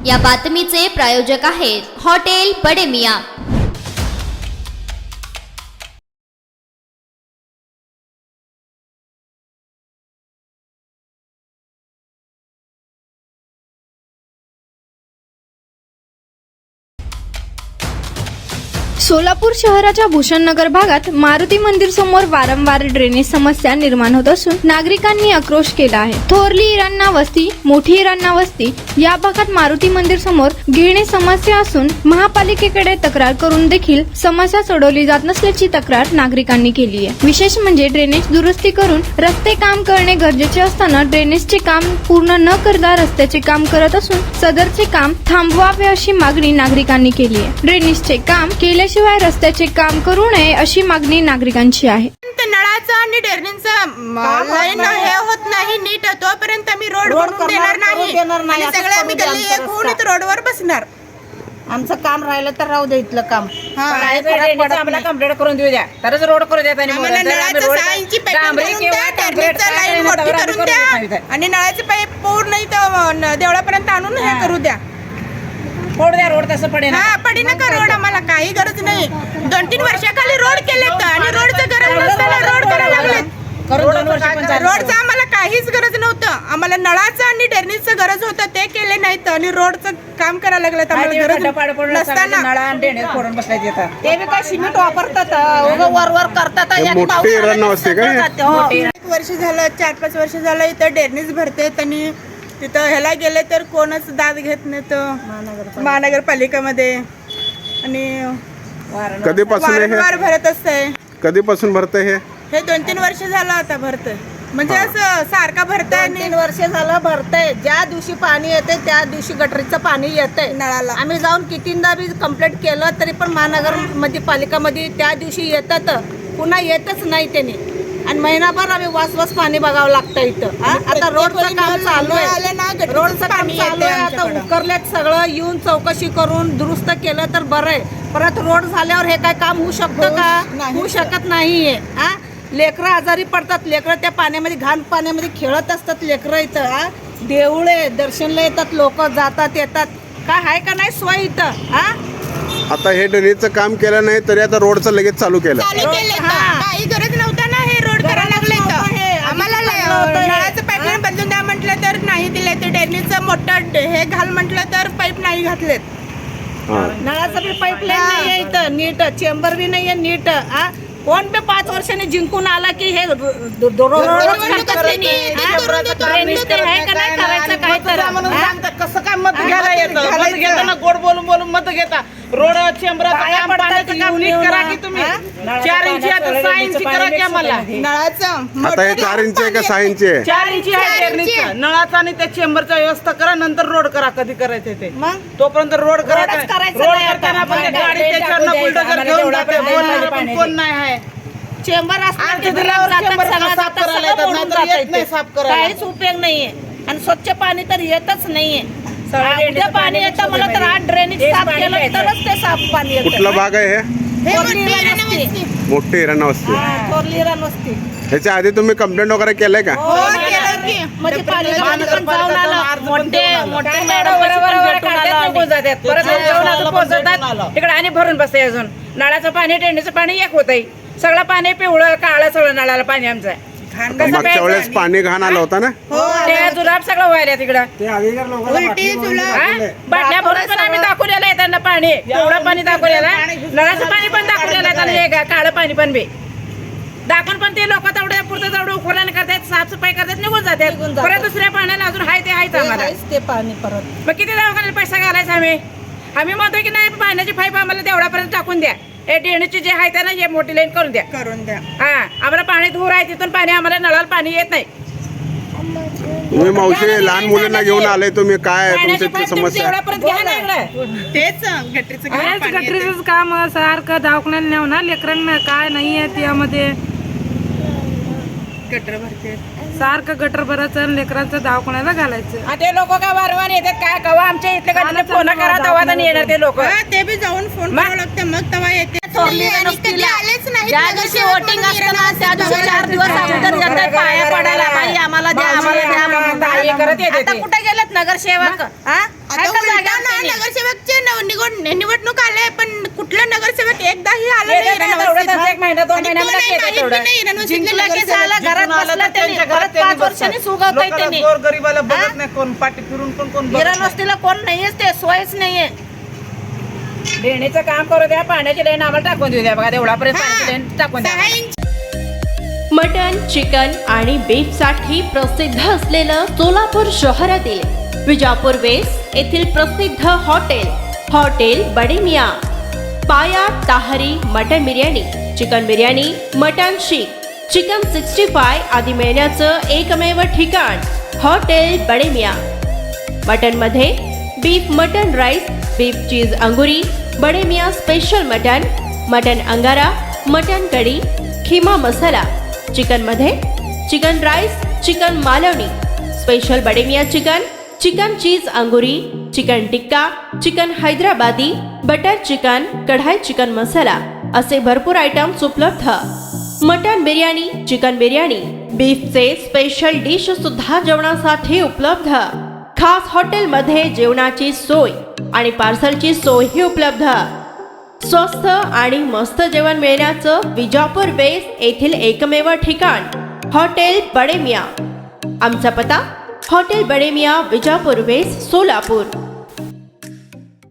या बातमीचे प्रायोजक आहेत हॉटेल बडे मियां। सोलापूर शहराच्या भूषणनगर भागात मारुती मंदिर समोर वारंवार ड्रेनेज समस्या निर्माण होत असून नागरिकांनी आक्रोश केला आहे। थोरली इराणा वस्ती, मोठी इराणा वस्ती या भागात मारुती मंदिर समोर गिरणी समस्या असून महापालिकेकडे तक्रार करून देखील समस्या सोडवली जात नसल्याची तक्रार नागरिकांनी केली आहे। विशेष म्हणजे ड्रेनेज दुरुस्ती करून रस्ते काम करणे गरजेचे असताना ड्रेनेजचे काम पूर्ण न करता रस्त्याचे काम करत असून सदरचे काम थांबवावे अशी मागणी नागरिकांनी केली आहे। ड्रेनेजचे काम केल्याशिवाय रस्त्याचे काम करू नये अशी मागणी नागरिकांची आहे। नळाचं आणि ड्रेनेजचं लाईन हे होत नाही नीट, तोपर्यंत आम्ही रोड बनवून देणार नाही आणि सगळे आम्ही गल्ली एक होऊन इथं रोडवर बसणार। आमचं काम राहिलं तर राहू दे इथलं काम, आम्हाला कंप्लीट करून देऊ द्या, तरच रोड करू द्या आणि नळाचे पाईप पूर्ण इथं देवळापर्यंत आणून हे करू द्या, फोड द्या रोड तसं पडेल। हा पडी नका रोड, आम्हाला काही गरज नाही। 2-3 वर्षाखाली रोड केलेत आणि रोडचं गरज नसताना रोड करायला लागलेत। रोडचं आम्हाला काहीच गरज नव्हतं, आम्हाला नळाचं आणि ड्रेनेजचं गरज होतं, ते केले नाहीत आणि रोडचं काम करायला लागलेत। आम्हाला गरज नसताना नळा आणि ड्रेनेज फोडून बसलाय येतात, ते बी काय सिमेंट वापरतात, वर करतात। मोठी इराणा वस्ती का? 1 वर्ष झालं, 4-5 वर्ष झालं इथं ड्रेनेज भरतेत आणि तिथं ह्याला गेले तर कोणच दाद घेत नाहीत महानगरपालिकेमध्ये आणि कधीपासून वारंवार भरत असतंय। कधीपासून भरतंय हे 2-3 वर्ष झालं आता भरतंय, म्हणजे असं सारखा भरतंय। 3 वर्ष झालं भरतंय, ज्या दिवशी पाणी येते त्या दिवशी गटरीचं पाणी येतंय नळाला। आम्ही जाऊन कितींदा बी कंप्लेंट केलं तरी पण महानगरमध्ये पालिकामध्ये त्या दिवशी येतात, पुन्हा येतच नाही त्यांनी आणि महिनाभर आम्ही वास पाणी बघावं लागतं इथं। आता रोडचं काम चालू आहे, रोडचं काम चालू आहे, आता उकरल्यात सगळं, येऊन चौकशी करून दुरुस्त केलं तर बरं आहे। परत रोड झाल्यावर हे काय काम होऊ शकतं का? होऊ शकत नाहीये। लेकरं आजारी पडतात, लेकरं त्या पाण्यामध्ये घाण पाण्यामध्ये खेळत असतात लेकरं इथं। देऊळे दर्शनला येतात, लोक जातात येतात, काय आहे का नाही सोय इथं? आता हे ड्रेनेजचं काम केलं नाही तरी आता रोडचं लगेच चालू केलं। काही गरज नव्हतं ना हे रोड करायला लागले, आम्हाला नळाचं पाईपलाईन बदलून द्या म्हटलं तर नाही दिले, ते ड्रेनेजचं मोठं हे घाल म्हटलं तर पाईप नाही घातलेत। नळाचं बी पाईपलाईन नाहीये इथं नीट, चेंबर बी नाहीये नीट। कोण बी 5 वर्षांनी जिंकून आला की हे कसं काय मत घ्यायला येतं? मत घेताना गोड बोलून बोलून मत घेता, रोड चेंबराचं काम पाण्याचं काम नीट करा की तुम्ही। 4 इंची आता 6 इंची करा की आम्हाला नळाचं। आता हे 4 इंची आहे का 6 इंची आहे? 4 इंची आहे ड्रेनेजचं, नळाचं आणि त्या चेंबरचा व्यवस्था करा, नंतर रोड करा कधी करायचं ते, तोपर्यंत रोड करायचं। रोड करताना पण ते गाडी त्याच्यावर बुलडोझर घेऊन जाते, बोलणारे पण कोण नाही आहे। चेंबर काहीच उपयोग नाहीये आणि स्वच्छ पाणी तर येतच नाहीये। उद्या पाणी येतं मला तर आज ड्रेनेज साफ केलं तरच ते साफ पाणी येतं। कुठला भाग आहे हे? मोठी इराणा वस्ती। थोरली इराणा वस्ती। ह्याच्या आधी तुम्ही कंप्लेंट वगैरे केलंय का? म्हणजे पालिकामध्ये पण जाऊन आलं, मोठे मॅडम इकडे आणि भरून बसते अजून। नळाचं पाणी ड्रेनेजचं पाणी एक होतंय, सगळं पाणी पिवळं काळं सगळं नळाला पाणी आमचं। मागच्या वेळेस पाणी घाण आलं होतं ना, ते जुलाब सगळं व्हायला तिकडं, बाटल्या भरून पण आम्ही दाखवलेलं आहे त्यांना पाणी, पिवळं पाणी दाखवलेलं आहे, नळाचं पाणी पण दाखवलेलं आहे त्यांना, काळं पाणी पण बी दाखवून पण ते लोक तेवढ्या पुरतं तेवढं उकळण करतात, साफसफाई करतात, निघून जातात। परत दुसऱ्या पाण्याला अजून हाय ते हायच आम्हाला ते पाणी परत। मग किती दवाखान्याला पैसा घालायचा आम्ही म्हणतो की नाही पाण्याची पाईप आम्हाला तेवढ्यापर्यंत टाकून द्या, हे ड्रेनेजची जे आहे त्यांना हे मोठी लाईन करून द्या। हा आम्हाला पाणी दूर आहे, तिथून पाणी आम्हाला नळाला पाणी येत नाही। तुम्ही मावशी लहान मुलांना घेऊन आले, तुम्ही काय तुमची समस्या? तेच गटरीचं काम सारखं दवाखान्याला नेऊ ना, लेकरांना काय नाहीये त्यामध्ये, गटर भरते सारखं गटर भरायचं, लेकरांचं दवाखान्याला घालायचं। ते लोक का वारंवार येतात काय कवा आमच्या इथले फोन करा तेव्हा येणार ते लोक, ते बी जाऊन फोन करावं लागतं मग तेव्हा येते। थोरली आणि कधी वस्तीला. आलेच नाहीत ज्या दिवशी नगरसेवक वोटिंग म्हणून असतं ना त्या दिवशी 4 दिवस अगोदर येतात पाया पडायला, बाई आम्हाला द्या आम्हाला द्या म्हणून. हे करत येते आता ते. कुठे गेलेत नगरसेवक? हा? आता आहे का उलटा जागा ना त्यांनी? नगरसेवकचे निवडणूक आले पण कुठला नगरसेवक एकदाही आला येते नाही नाही, इराण तेवढं वस्तीत. एक महिना 2 आणि महिन्यामध्ये कोण आहे येते माहित तेवढं. बी नाही इराण वस्तीतले जिंकलं की नगरसेवक. झालं, घरात बसलं त्यांनी, परत 5 वर्षांनी सुगवतंय त्यांनी. गरीबाला बघत नाही कोण, पाठी फिरून कोण बघत इराण नाही. वस्तीला कोण नाहीयेच, ते सोयच नाहीये. ड्रेनेजचं काम करू द्या, पाण्याची लाईन आम्हाला टाकून देऊ द्या. बघा तेवढापर्यंत पाण्याची लाईन टाकून द्या. 6 इंच मटन, चिकन आणि बीफसाठी प्रसिद्ध असलेलं सोलापूर शहरातील विजापूर वेस्ट येथील प्रसिद्ध हॉटेल बडे मियाँ. पाया ताहरी mutton biryani, chicken biryani, mutton शीख, चिकन 65 आदी मिळण्याचं एकमेव ठिकाण हॉटेल बडे मियाँ. मटनमध्ये beef mutton rice, beef cheese अंगुरी, Bade Miyan special mutton, mutton अंगारा, मटन कढी, खिमा मसाला. चिकनमध्ये chicken rice, chicken Malvani, special Bade Miyan chicken, chicken cheese अंगुरी, chicken tikka, chicken Hyderabadi, butter chicken, kadai chicken masala असे भरपूर आयटम्स उपलब्ध. मटन बिर्याणी, चिकन बिर्याणी, बीफचे स्पेशल डिश सुद्धा जेवणासाठी उपलब्ध. खास हॉटेलमध्ये जेवणाची सोय आणि पार्सलची सोयही उपलब्ध. स्वस्त आणि मस्त जेवण मिळण्याचं विजापूर वेस्ट येथील एकमेव ठिकाण हॉटेल बडे मियाँ. आमचा पत्ता हॉटेल बडे मियाँ, विजापूर वेस्ट, सोलापूर.